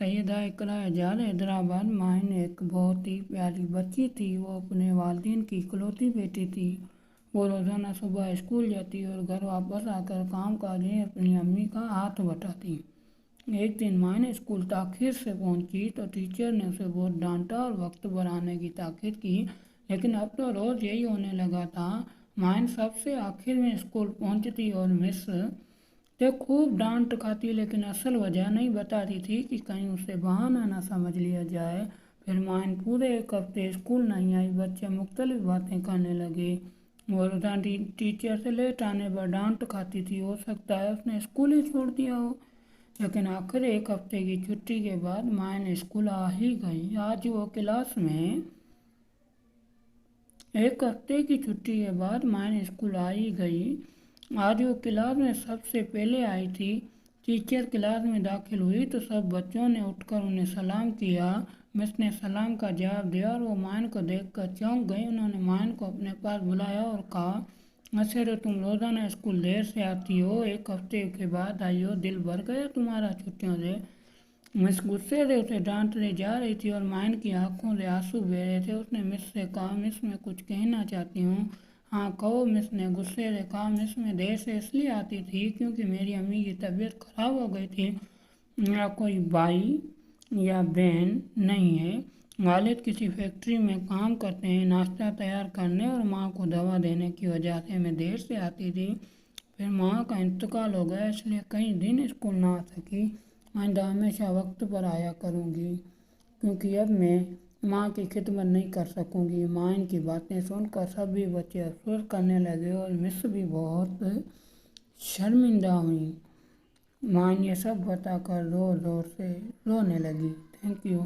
सैयदा इकरा एजाज हैदराबाद माहिन एक बहुत ही प्यारी बच्ची थी। वो अपने वालिदैन की इकलौती बेटी थी। वो रोज़ाना सुबह स्कूल जाती और घर वापस आकर काम काज में अपनी अम्मी का हाथ बटाती। एक दिन माहिन स्कूल ताख़ीर से पहुंची तो टीचर ने उसे बहुत डांटा और वक्त पर आने की ताकीद की। लेकिन अब तो रोज़ यही होने लगा था। माहिन सबसे आखिर में स्कूल पहुंचती और मिस ते खूब डांट खाती, लेकिन असल वजह नहीं बताती थी कि कहीं उसे बहाना ना समझ लिया जाए। फिर माहिन पूरे एक हफ्ते स्कूल नहीं आई। बच्चे मुख्तलिफ बातें करने लगे। वो रोज़ाना टीचर से लेट आने पर डांट खाती थी। हो सकता है उसने स्कूल ही छोड़ दिया हो। लेकिन आखिर एक हफ्ते की छुट्टी के बाद माहिन स्कूल आ ही गई। आज वो क्लास में एक हफ्ते की छुट्टी के बाद माहिन स्कूल आ ही गई। आज वो क्लास में सबसे पहले आई थी। टीचर क्लास में दाखिल हुई तो सब बच्चों ने उठकर उन्हें सलाम किया। मिस ने सलाम का जवाब दिया और वो माहिन को देखकर चौंक गई। उन्होंने माहिन को अपने पास बुलाया और कहा, अच्छा तो तुम रोज़ाना स्कूल देर से आती हो, एक हफ्ते के बाद आई हो, दिल भर गया तुम्हारा छुट्टियों से। मिस गुस्से से उसे डांटने जा रही थी और माहिन की आंखों से आंसू बह रहे थे। उसने मिस से कहा, मिस मैं कुछ कहना चाहती हूँ। हाँ कहो, मिस ने गुस्से से कहा। मिस मैं देर से इसलिए आती थी क्योंकि मेरी अम्मी की तबीयत खराब हो गई थी। मेरा कोई भाई या बहन नहीं है। वालिद किसी फैक्ट्री में काम करते हैं, नाश्ता तैयार करने और माँ को दवा देने की वजह से मैं देर से आती थी। फिर माँ का इंतकाल हो गया, इसलिए कई दिन स्कूल ना आ सकी। आइंदा हमेशा वक्त पर आया करूँगी क्योंकि अब मैं माँ की खिदमत नहीं कर सकूँगी। माहिन की बातें सुनकर सभी बच्चे अफसोस करने लगे और मिस भी बहुत शर्मिंदा हुई। माहिन ये सब बताकर ज़ोर ज़ोर से रोने लगी। Thank you.